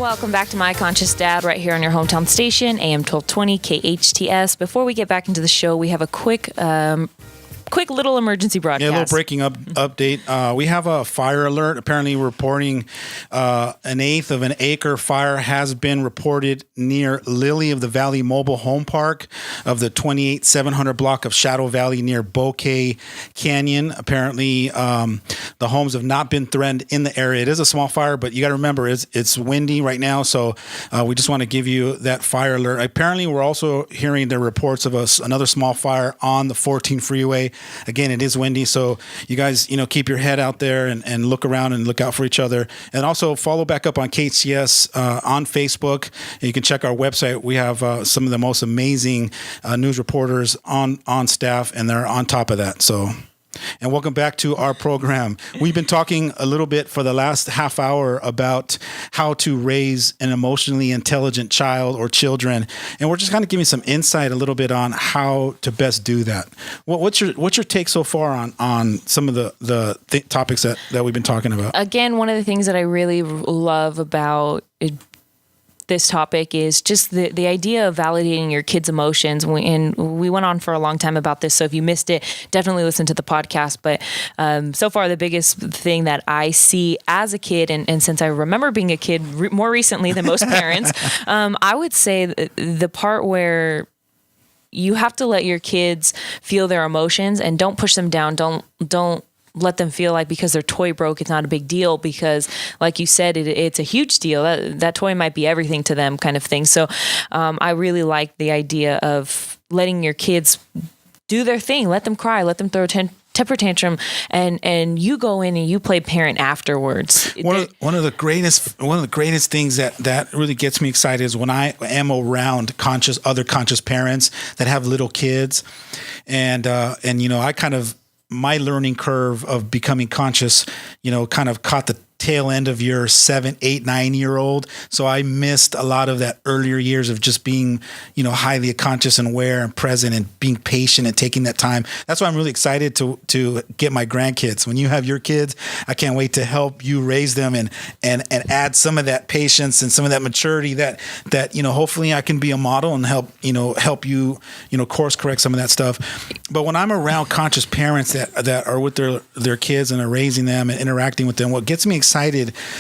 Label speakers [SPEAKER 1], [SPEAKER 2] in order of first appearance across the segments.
[SPEAKER 1] Welcome back to My Conscious Dad right here on your hometown station, AM 1220 KHTS. Before we get back into the show, we have a quick little emergency broadcast.
[SPEAKER 2] Yeah, a little breaking update. We have a fire alert. Apparently reporting an eighth of an acre fire has been reported near Lily of the Valley Mobile Home Park of the 28700 block of Shadow Valley near Bouquet Canyon. Apparently the homes have not been threatened in the area. It is a small fire, but you got to remember it's windy right now, so we just want to give you that fire alert. Apparently we're also hearing the reports of another small fire on the 14 freeway. Again, it is windy, so you guys, keep your head out there and look around and look out for each other. And also follow back up on KHTS on Facebook. And you can check our website. We have some of the most amazing news reporters on staff, and they're on top of that. So. And welcome back to our program. We've been talking a little bit for the last half hour about how to raise an emotionally intelligent child or children, and we're just kind of giving some insight a little bit on how to best do that. What's your take so far on some of the topics that we've been talking about?
[SPEAKER 1] Again, one of the things that I really love about this topic is just the idea of validating your kids' emotions. And we went on for a long time about this. So if you missed it, definitely listen to the podcast. But so far, the biggest thing that I see as a kid, and since I remember being a kid more recently than most parents, I would say the part where you have to let your kids feel their emotions and don't push them down. Don't let them feel like because their toy broke, it's not a big deal, because like you said, it's a huge deal. That toy might be everything to them, kind of thing. So I really like the idea of letting your kids do their thing. Let them cry, let them throw a temper tantrum, and you go in and you play parent afterwards.
[SPEAKER 2] One of the greatest things that really gets me excited is when I am around other conscious parents that have little kids, and I kind of, my learning curve of becoming conscious, kind of caught the tail end of your 7, 8, 9-year-old. So I missed a lot of that earlier years of just being, highly conscious and aware and present and being patient and taking that time. That's why I'm really excited to get my grandkids. When you have your kids, I can't wait to help you raise them and add some of that patience and some of that maturity that hopefully I can be a model and help you, course correct some of that stuff. But when I'm around conscious parents that are with their kids and are raising them and interacting with them, what gets me excited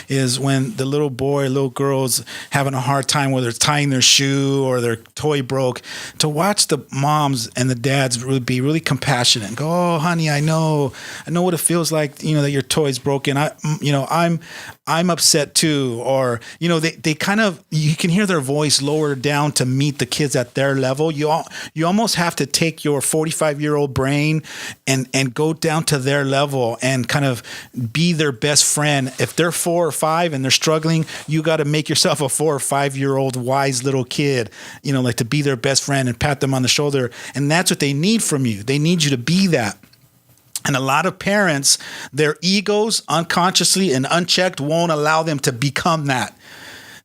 [SPEAKER 2] is when the little boy or little girl's having a hard time, whether it's tying their shoe or their toy broke, to watch the moms and the dads really be really compassionate and go, "Oh, honey, I know what it feels like, that your toy's broken. I'm upset too." Or, they kind of, you can hear their voice lower down to meet the kids at their level. You almost have to take your 45-year-old brain and go down to their level and kind of be their best friend. If they're 4 or 5 and they're struggling, you got to make yourself a 4 or 5-year-old wise little kid, like to be their best friend and pat them on the shoulder. And that's what they need from you. They need you to be that. And a lot of parents, their egos unconsciously and unchecked won't allow them to become that.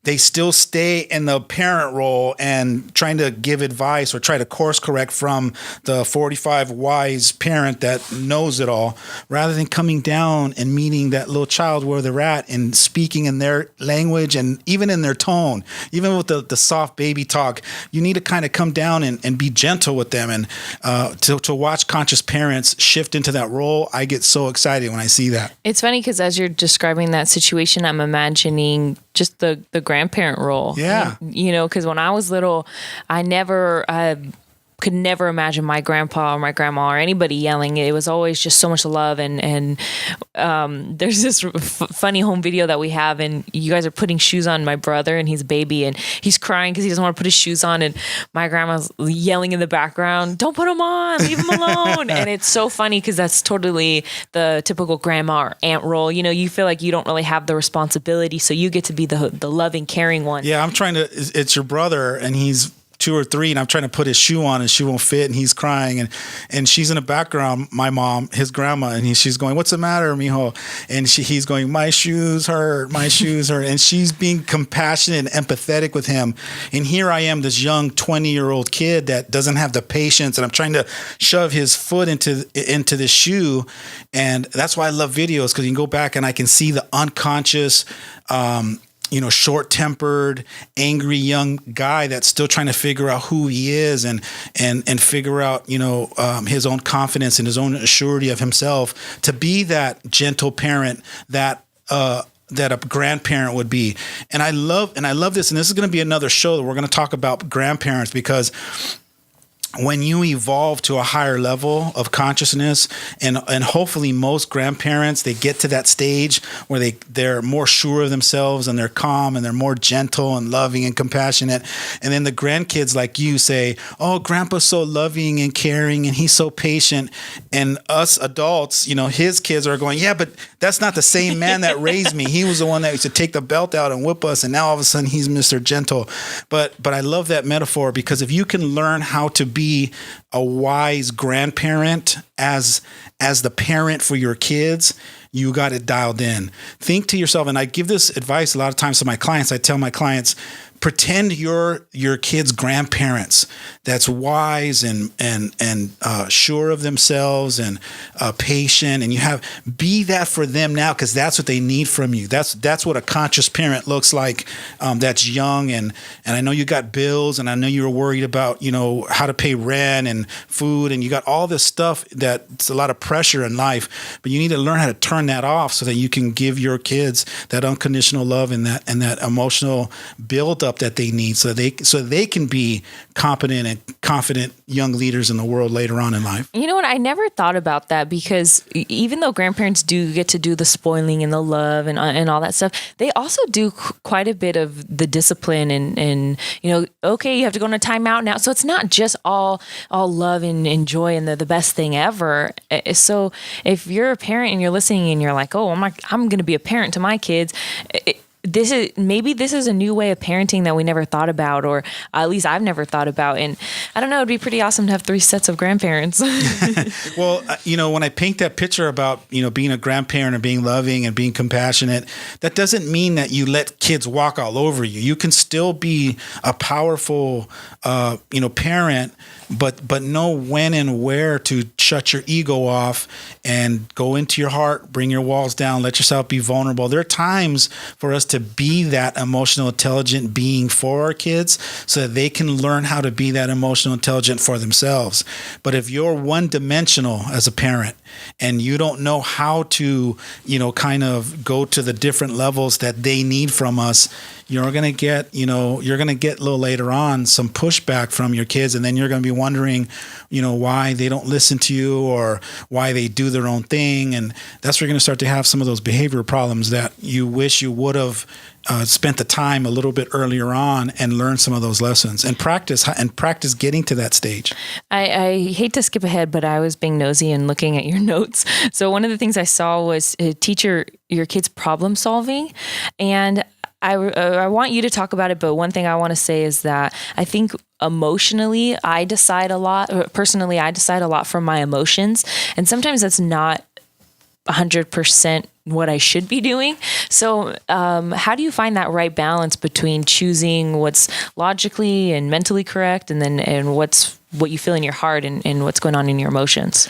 [SPEAKER 2] They still stay in the parent role and trying to give advice or try to course correct from the 45 wise parent that knows it all, rather than coming down and meeting that little child where they're at and speaking in their language and even in their tone, even with the soft baby talk. You need to kind of come down and be gentle with them. And to watch conscious parents shift into that role, I get so excited when I see that.
[SPEAKER 1] It's funny because as you're describing that situation, I'm imagining just the grandparent role.
[SPEAKER 2] Yeah.
[SPEAKER 1] Because when I was little, I could never imagine my grandpa or my grandma or anybody yelling. It was always just so much love. And there's this funny home video that we have, and you guys are putting shoes on my brother, and he's a baby, and he's crying because he doesn't want to put his shoes on. And my grandma's yelling in the background, "Don't put them on, leave them alone." And it's so funny because that's totally the typical grandma or aunt role. You feel like you don't really have the responsibility, so you get to be the loving, caring one.
[SPEAKER 2] Yeah, it's your brother, and he's 2 or 3, and I'm trying to put his shoe on, and shoe won't fit, and he's crying, and she's in the background, my mom, his grandma, and she's going, "What's the matter, mijo?" And he's going, my shoes hurt," and she's being compassionate and empathetic with him. And here I am, this young 20-year-old kid that doesn't have the patience, and I'm trying to shove his foot into the shoe. And that's why I love videos, because you can go back and I can see the unconscious short-tempered, angry young guy that's still trying to figure out who he is and figure out, his own confidence and his own assurity of himself, to be that gentle parent that a grandparent would be. And I love this. And this is going to be another show that we're going to talk about grandparents, because when you evolve to a higher level of consciousness, and hopefully most grandparents, they get to that stage where they're more sure of themselves and they're calm and they're more gentle and loving and compassionate. And then the grandkids like you say, oh, grandpa's so loving and caring and he's so patient. And us adults, his kids are going, yeah, but that's not the same man that raised me. He was the one that used to take the belt out and whip us. And now all of a sudden he's Mr. Gentle. But I love that metaphor, because if you can learn how to be a wise grandparent as the parent for your kids, you got it dialed in. Think to yourself, and I give this advice a lot of times to my clients. I tell my clients, pretend you're your kids' grandparents that's wise and sure of themselves and patient, and be that for them now, because that's what they need from you. That's what a conscious parent looks like, that's young, and I know you got bills, and I know you were worried about how to pay rent and food, and you got all this stuff that's a lot of pressure in life, but you need to learn how to turn that off so that you can give your kids that unconditional love and that emotional build up that they need, so they can be competent and confident young leaders in the world later on in life. You
[SPEAKER 1] know what? I never thought about that, because even though grandparents do get to do the spoiling and the love and all that stuff, they also do quite a bit of the discipline and okay, you have to go on a timeout now. So it's not just all love and joy and the best thing ever. So if you're a parent and you're listening and you're like, oh, I'm going to be a parent to my kids, this is a new way of parenting that we never thought about, or at least I've never thought about. And I don't know, it'd be pretty awesome to have 3 sets of grandparents.
[SPEAKER 2] Well, when I paint that picture about, being a grandparent and being loving and being compassionate, that doesn't mean that you let kids walk all over you. You can still be a powerful, parent, but know when and where to shut your ego off and go into your heart, bring your walls down, let yourself be vulnerable. There are times for us to be that emotional intelligent being for our kids so that they can learn how to be that emotional intelligent for themselves. But if you're one-dimensional as a parent and you don't know how to, kind of go to the different levels that they need from us, you're going to get a little later on some pushback from your kids, and then you're going to be wondering, why they don't listen to you or why they do their own thing. And that's where you're going to start to have some of those behavioral problems that you wish you would have spent the time a little bit earlier on and learn some of those lessons and practice getting to that stage.
[SPEAKER 1] I hate to skip ahead, but I was being nosy and looking at your notes. So one of the things I saw was teach your kids problem solving. And I want you to talk about it, but one thing I want to say is that I think emotionally, I decide a lot, or personally, I decide a lot from my emotions. And sometimes that's not 100% what I should be doing. So how do you find that right balance between choosing what's logically and mentally correct and what you feel in your heart and what's going on in your emotions?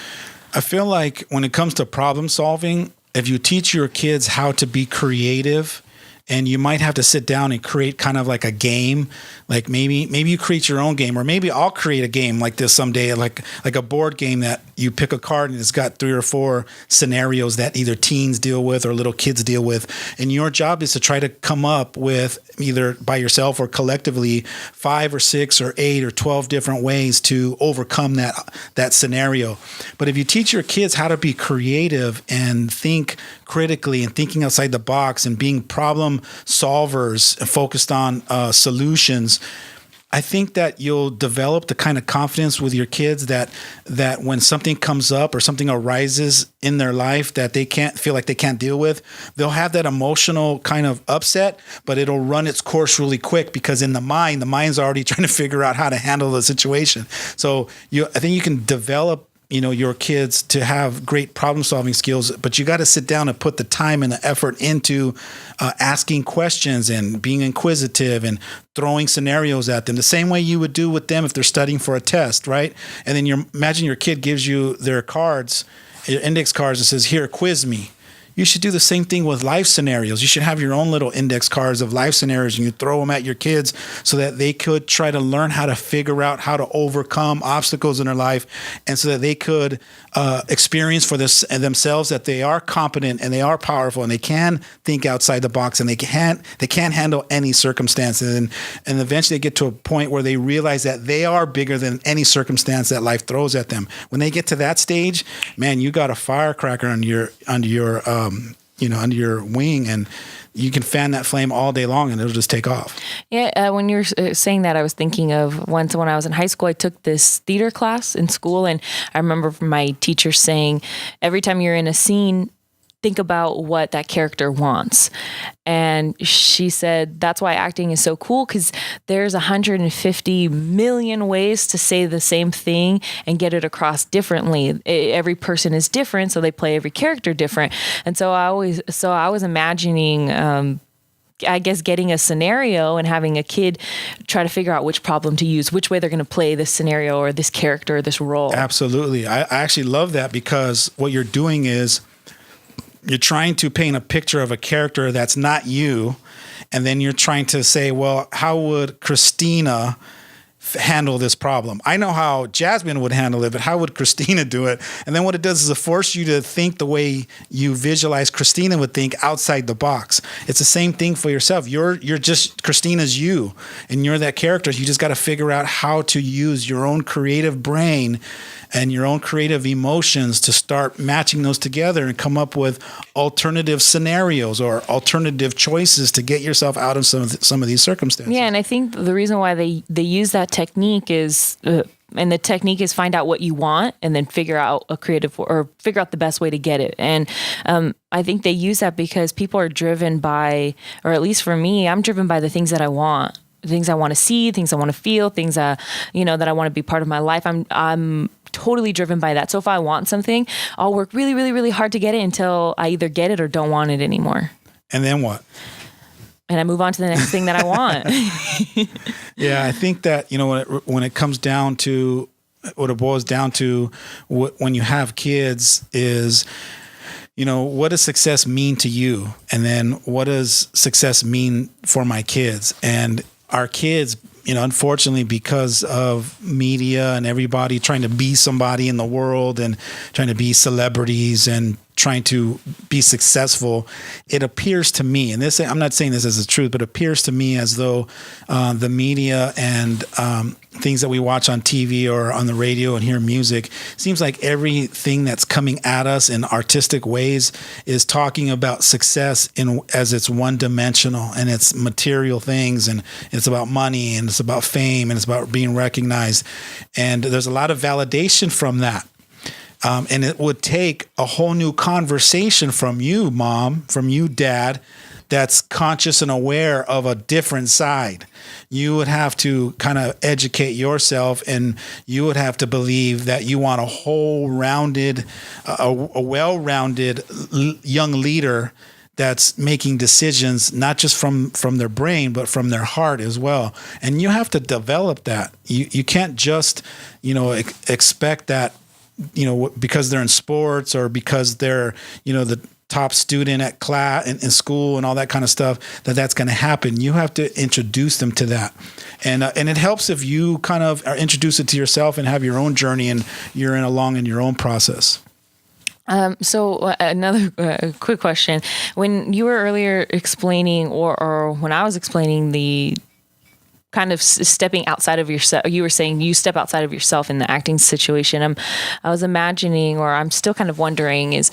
[SPEAKER 2] I feel like when it comes to problem solving, if you teach your kids how to be creative, and you might have to sit down and create kind of like a game, like maybe you create your own game, or maybe I'll create a game like this someday, like a board game that you pick a card and it's got 3 or 4 scenarios that either teens deal with or little kids deal with. And your job is to try to come up with, either by yourself or collectively, 5 or 6 or 8 or 12 different ways to overcome that scenario. But if you teach your kids how to be creative and think critically and thinking outside the box and being problem solvers focused on solutions, I think that you'll develop the kind of confidence with your kids that when something comes up or something arises in their life that they can't feel like they can't deal with, they'll have that emotional kind of upset, but it'll run its course really quick because in the mind's already trying to figure out how to handle the situation. So I think you can develop your kids to have great problem solving skills, but you got to sit down and put the time and the effort into asking questions and being inquisitive and throwing scenarios at them the same way you would do with them if they're studying for a test, right? And then imagine your kid gives you their cards, your index cards, and says, "Here, quiz me." you should do the same thing with life scenarios. You should have your own little index cards of life scenarios, and you throw them at your kids so that they could try to learn how to figure out how to overcome obstacles in their life, and so that they could experience for this and themselves that they are competent and they are powerful and they can think outside the box and they can handle any circumstances, and eventually they get to a point where they realize that they are bigger than any circumstance that life throws at them. When they get to that stage, man, you got a firecracker under your wing, and you can fan that flame all day long and it'll just take off.
[SPEAKER 1] Yeah. When you're saying that, I was thinking of once when I was in high school, I took this theater class in school. And I remember my teacher saying, every time you're in a scene, think about what that character wants. And she said, that's why acting is so cool, because there's 150 million ways to say the same thing and get it across differently. Every person is different, so they play every character different. And so I was imagining, I guess, getting a scenario and having a kid try to figure out which problem to use, which way they're going to play this scenario or this character or this role.
[SPEAKER 2] Absolutely. I actually love that, because what you're doing is you're trying to paint a picture of a character that's not you. And then you're trying to say, well, how would Christina handle this problem? I know how Jasmine would handle it, but how would Christina do it? And then what it does is it forces you to think the way you visualize Christina would think outside the box. It's the same thing for yourself. You're just, Christina's you, and you're that character. You just got to figure out how to use your own creative brain and your own creative emotions to start matching those together and come up with alternative scenarios or alternative choices to get yourself out of some of these circumstances.
[SPEAKER 1] Yeah, and I think the reason why they use that technique is, and the technique is find out what you want and then figure out figure out the best way to get it. And I think they use that because people are driven by, or at least for me, I'm driven by the things that I want. Things I want to see, things I want to feel, things that I want to be part of my life. I'm totally driven by that. So if I want something, I'll work really, really, really hard to get it until I either get it or don't want it anymore.
[SPEAKER 2] And then what?
[SPEAKER 1] And I move on to the next thing that I want.
[SPEAKER 2] Yeah, I think that, when it comes down to what it boils down to when you have kids is, what does success mean to you? And then what does success mean for my kids? And our kids, unfortunately, because of media and everybody trying to be somebody in the world and trying to be celebrities and trying to be successful, it appears to me, and this, I'm not saying this as the truth, but it appears to me as though the media and things that we watch on TV or on the radio and hear music, seems like everything that's coming at us in artistic ways is talking about success as it's one-dimensional, and it's material things, and it's about money, and it's about fame, and it's about being recognized. And there's a lot of validation from that. And it would take a whole new conversation from you, Mom, from you, Dad, that's conscious and aware of a different side. You would have to kind of educate yourself, and you would have to believe that you want a whole-rounded, a well-rounded young leader that's making decisions, not just from their brain, but from their heart as well. And you have to develop that. You can't just, expect that, because they're in sports or because they're, the top student at class in school and all that kind of stuff, that's going to happen. You have to introduce them to that. And it helps if you kind of introduce it to yourself and have your own journey and you're along in your own process.
[SPEAKER 1] So another quick question. When you were earlier explaining, or when I was explaining the kind of stepping outside of yourself, you were saying you step outside of yourself in the acting situation. I was imagining, or I'm still kind of wondering is,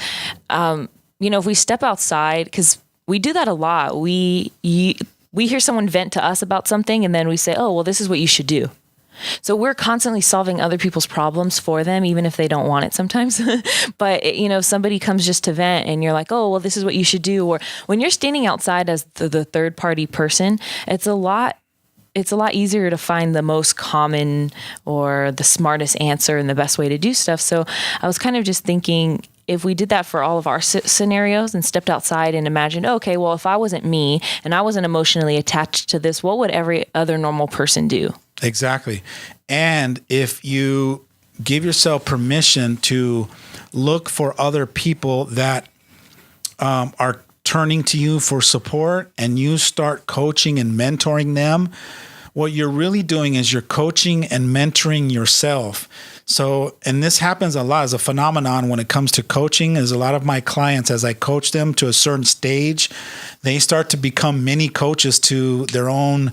[SPEAKER 1] if we step outside, because we do that a lot. We hear someone vent to us about something, and then we say, oh, well, this is what you should do. So we're constantly solving other people's problems for them, even if they don't want it sometimes. But, if somebody comes just to vent and you're like, oh, well, this is what you should do. Or when you're standing outside as the third party person, it's a lot easier to find the most common or the smartest answer and the best way to do stuff. So I was kind of just thinking, if we did that for all of our scenarios and stepped outside and imagined, okay, well, if I wasn't me and I wasn't emotionally attached to this, what would every other normal person do?
[SPEAKER 2] Exactly. And if you give yourself permission to look for other people that are turning to you for support and you start coaching and mentoring them, what you're really doing is you're coaching and mentoring yourself. So, and this happens a lot as a phenomenon when it comes to coaching, is a lot of my clients, as I coach them to a certain stage, they start to become mini coaches to their own,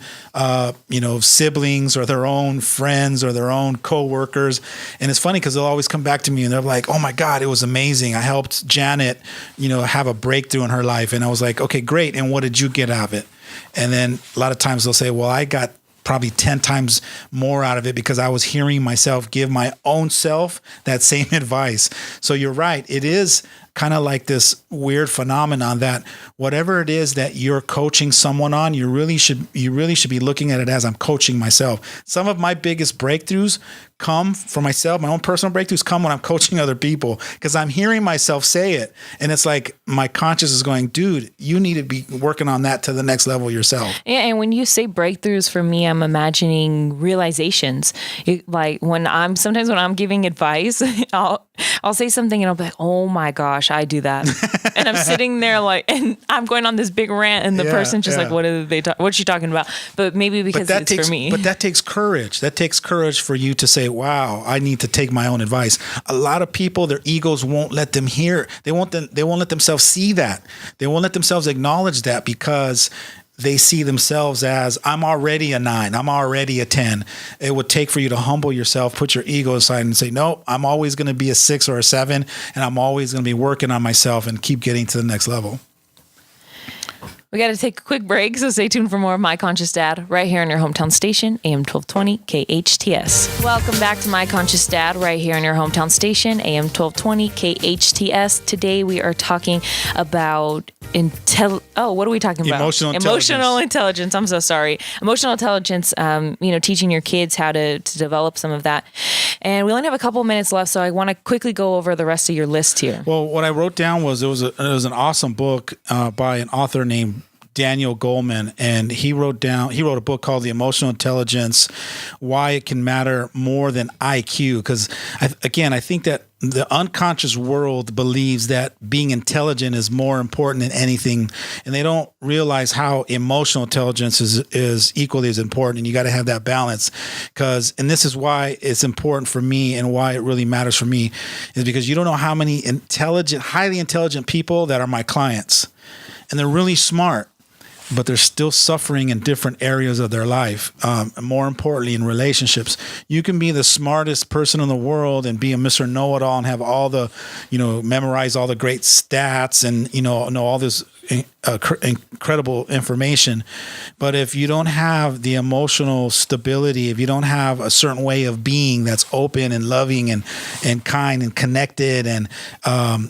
[SPEAKER 2] siblings or their own friends or their own coworkers. And it's funny because they'll always come back to me and they're like, oh my God, it was amazing. I helped Janet, have a breakthrough in her life. And I was like, okay, great. And what did you get out of it? And then a lot of times they'll say, well, I got probably 10 times more out of it because I was hearing myself give my own self that same advice. So you're right. It is kind of like this weird phenomenon that whatever it is that you're coaching someone on, you really should be looking at it as I'm coaching myself. Some of my biggest breakthroughs come for myself. My own personal breakthroughs come when I'm coaching other people because I'm hearing myself say it. And it's like my conscious is going, dude, you need to be working on that to the next level yourself.
[SPEAKER 1] Yeah, and when you say breakthroughs, for me, I'm imagining realizations. Like when I'm giving advice, I'll say something and I'll be like, oh my gosh, I do that. And I'm sitting there and I'm going on this big rant and the person's just like, what's she talking about? But maybe because it's for me.
[SPEAKER 2] But that takes courage. That takes courage for you to say, wow, I need to take my own advice. A lot of people, their egos won't let them hear. They won't let themselves see that. They won't let themselves acknowledge that because they see themselves as, I'm already a 9, I'm already a 10. It would take for you to humble yourself, put your ego aside and say, no, I'm always going to be a 6 or a 7, and I'm always going to be working on myself and keep getting to the next level.
[SPEAKER 1] We got to take a quick break, so stay tuned for more of My Conscious Dad right here on your hometown station, AM 1220 KHTS. Welcome back to My Conscious Dad right here on your hometown station, AM 1220 KHTS. Today we are talking about what are we talking about? Emotional intelligence. I'm so sorry. Emotional intelligence, teaching your kids how to develop some of that. And we only have a couple minutes left, so I want to quickly go over the rest of your list here.
[SPEAKER 2] Well, what I wrote down was it was an awesome book by an author named Daniel Goleman, and he wrote a book called The Emotional Intelligence, Why It Can Matter More Than IQ. Because I think that the unconscious world believes that being intelligent is more important than anything, and they don't realize how emotional intelligence is equally as important, and you got to have that balance. And this is why it's important for me and why it really matters for me, is because you don't know how many highly intelligent people that are my clients, and they're really smart, but they're still suffering in different areas of their life. More importantly, in relationships, you can be the smartest person in the world and be a Mr. Know-it-all and have all the, memorize all the great stats and, know all this incredible information. But if you don't have the emotional stability, if you don't have a certain way of being that's open and loving and kind and connected and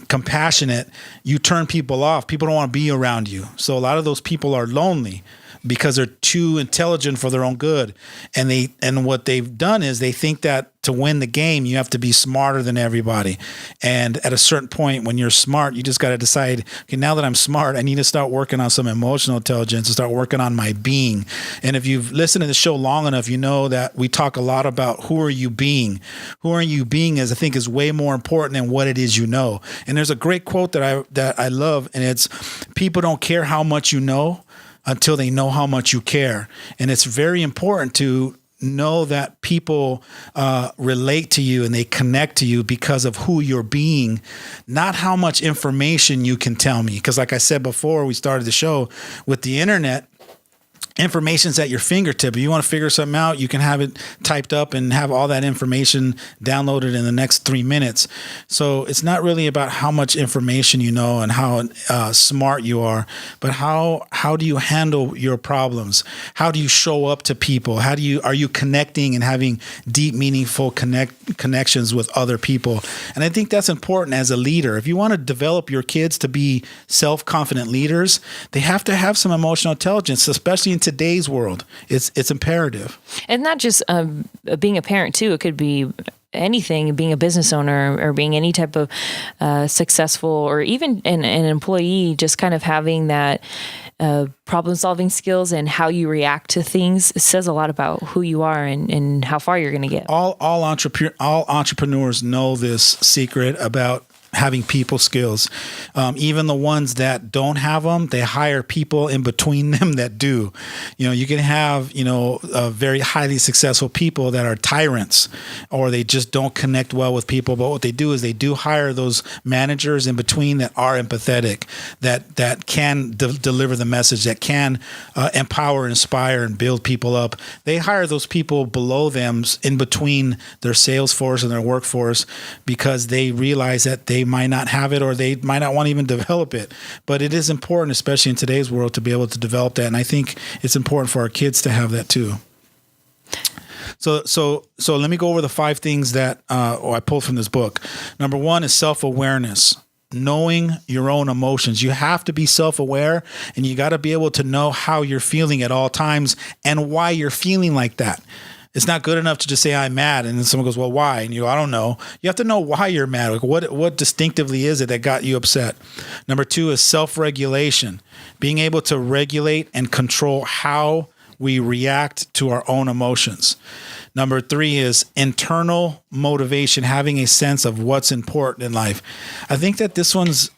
[SPEAKER 2] compassionate, you turn people off. People don't want to be around you. So a lot of those people are lonely because they're too intelligent for their own good. And what they've done is they think that to win the game, you have to be smarter than everybody. And at a certain point, when you're smart, you just got to decide, okay, now that I'm smart, I need to start working on some emotional intelligence and start working on my being. And if you've listened to the show long enough, you know that we talk a lot about who are you being? Who are you being I think is way more important than what it is you know. And there's a great quote that I love, and it's, people don't care how much you know until they know how much you care. And it's very important to know that people relate to you and they connect to you because of who you're being, not how much information you can tell me. Because like I said before we started the show, with the internet, information's at your fingertip. If you want to figure something out, you can have it typed up and have all that information downloaded in the next 3 minutes. So it's not really about how much information you know and how smart you are, but how do you handle your problems? How do you show up to people? Are you connecting and having deep, meaningful connections with other people? And I think that's important as a leader. If you want to develop your kids to be self-confident leaders, they have to have some emotional intelligence, especially in today's world. It's imperative. And
[SPEAKER 1] not just being a parent too. It could be anything, being a business owner or being any type of successful or even an employee, just kind of having that problem solving skills and how you react to things. It says a lot about who you are and how far you're going to get.
[SPEAKER 2] All entrepreneurs know this secret about having people skills. Even the ones that don't have them, they hire people in between them that do. You can have, very highly successful people that are tyrants, or they just don't connect well with people. But what they do is they do hire those managers in between that are empathetic, that can deliver the message, that can empower, inspire, and build people up. They hire those people below them in between their sales force and their workforce, because they realize that they might not have it, or they might not want to even develop it. But it is important, especially in today's world, to be able to develop that. And I think it's important for our kids to have that too. So let me go over the 5 things that I pulled from this book. Number 1 is self-awareness. Knowing your own emotions. You have to be self-aware, and you got to be able to know how you're feeling at all times and why you're feeling like that. It's not good enough to just say I'm mad, and then someone goes, well, why? And you go, I don't know. You have to know why you're mad. Like what distinctively is it that got you upset? Number 2 is self-regulation. Being able to regulate and control how we react to our own emotions. Number 3 is internal motivation, having a sense of what's important in life. I think that this one's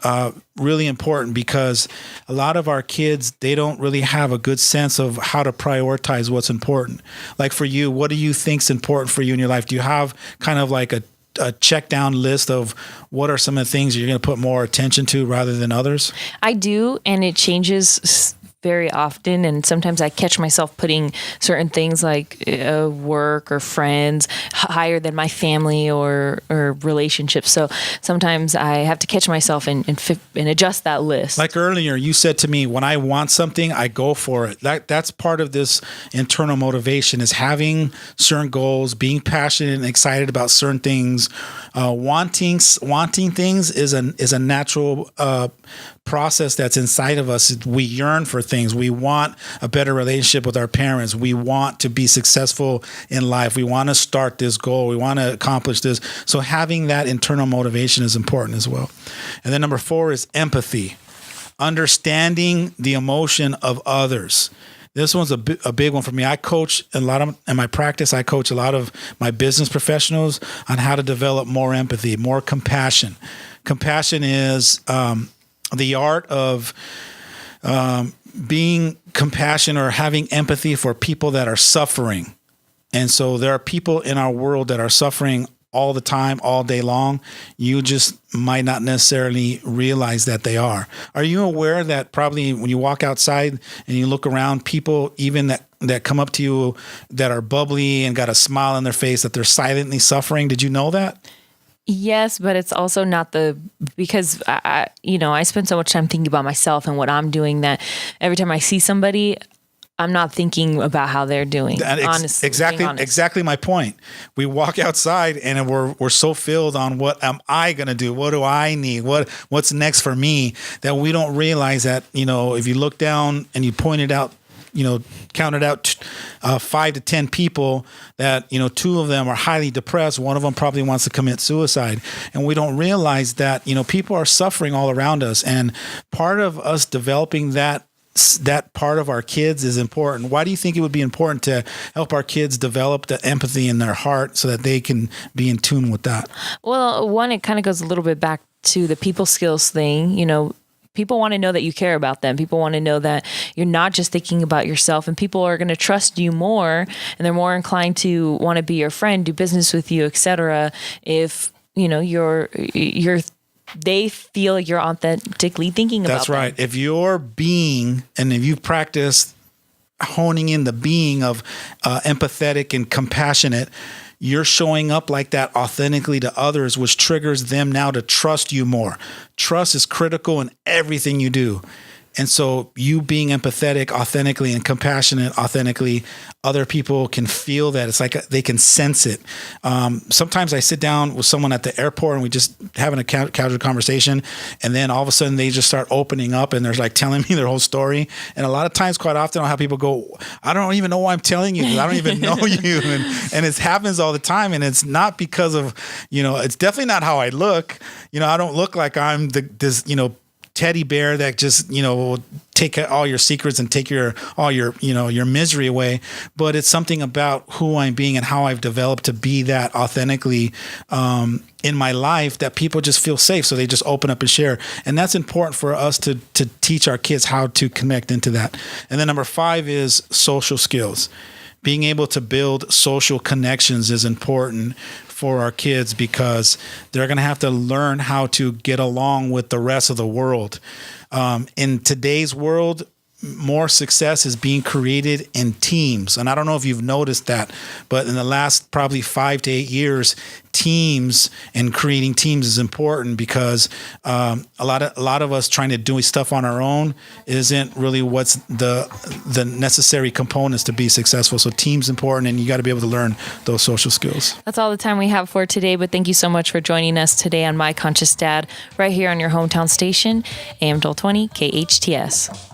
[SPEAKER 2] really important, because a lot of our kids, they don't really have a good sense of how to prioritize what's important. Like for you, what do you think's important for you in your life? Do you have kind of like a check down list of what are some of the things you're going to put more attention to rather than others?
[SPEAKER 1] I do, and it changes very often, and sometimes I catch myself putting certain things like work or friends higher than my family or relationships. So sometimes I have to catch myself and adjust that list.
[SPEAKER 2] Like earlier, you said to me, when I want something, I go for it. That's part of this internal motivation, is having certain goals, being passionate and excited about certain things. Wanting things is a natural process that's inside of us. We yearn for things. We want a better relationship with our parents. We want to be successful in life. We want to start this goal. We want to accomplish this. So having that internal motivation is important as well. And then number 4 is empathy, understanding the emotion of others. This one's a big one for me. I coach in my practice. I coach a lot of my business professionals on how to develop more empathy, more compassion. Compassion is the art of being compassionate or having empathy for people that are suffering. And so there are people in our world that are suffering all the time, all day long. You just might not necessarily realize that they are. Are you aware that probably when you walk outside and you look around, people even that come up to you that are bubbly and got a smile on their face, that they're silently suffering? Did you know that?
[SPEAKER 1] Yes, but it's also not because I spend so much time thinking about myself and what I'm doing that every time I see somebody, I'm not thinking about how they're doing. Honestly, exactly my point. We walk outside and we're so filled on what am I going to do? What do I need? What's next for me, that we don't realize that, if you look down and you pointed out, counted out 5 to 10 people that, 2 of them are highly depressed. One of them probably wants to commit suicide. And we don't realize that, people are suffering all around us. And part of us developing that part of our kids is important. Why do you think it would be important to help our kids develop the empathy in their heart so that they can be in tune with that? Well, one, it kind of goes a little bit back to the people skills thing. People want to know that you care about them. People want to know that you're not just thinking about yourself, and people are going to trust you more, and they're more inclined to want to be your friend, do business with you, etc. If they feel you're authentically thinking about them.
[SPEAKER 2] That's right. If you're being, and if you've practiced honing in the being of empathetic and compassionate, you're showing up like that authentically to others, which triggers them now to trust you more. Trust is critical in everything you do. And so you being empathetic authentically and compassionate authentically, other people can feel that. It's like they can sense it. Sometimes I sit down with someone at the airport and we just having a casual conversation, and then all of a sudden they just start opening up and they're like telling me their whole story. And a lot of times, quite often, I'll have people go, I don't even know why I'm telling you, because I don't even know you. And it happens all the time. And it's not because of, it's definitely not how I look. I don't look like I'm this teddy bear that just, will take all your secrets and take all your your misery away, but it's something about who I'm being and how I've developed to be that authentically in my life, that people just feel safe, so they just open up and share. And that's important for us to teach our kids how to connect into that. And then number 5 is social skills. Being able to build social connections is important for our kids, because they're going to have to learn how to get along with the rest of the world. In today's world, more success is being created in teams. And I don't know if you've noticed that, but in the last probably 5 to 8 years, teams and creating teams is important, because a lot of us trying to do stuff on our own isn't really what's the necessary components to be successful. So team's important, and you got to be able to learn those social skills.
[SPEAKER 1] That's all the time we have for today, but thank you so much for joining us today on My Conscious Dad, right here on your hometown station, AM 1220 KHTS.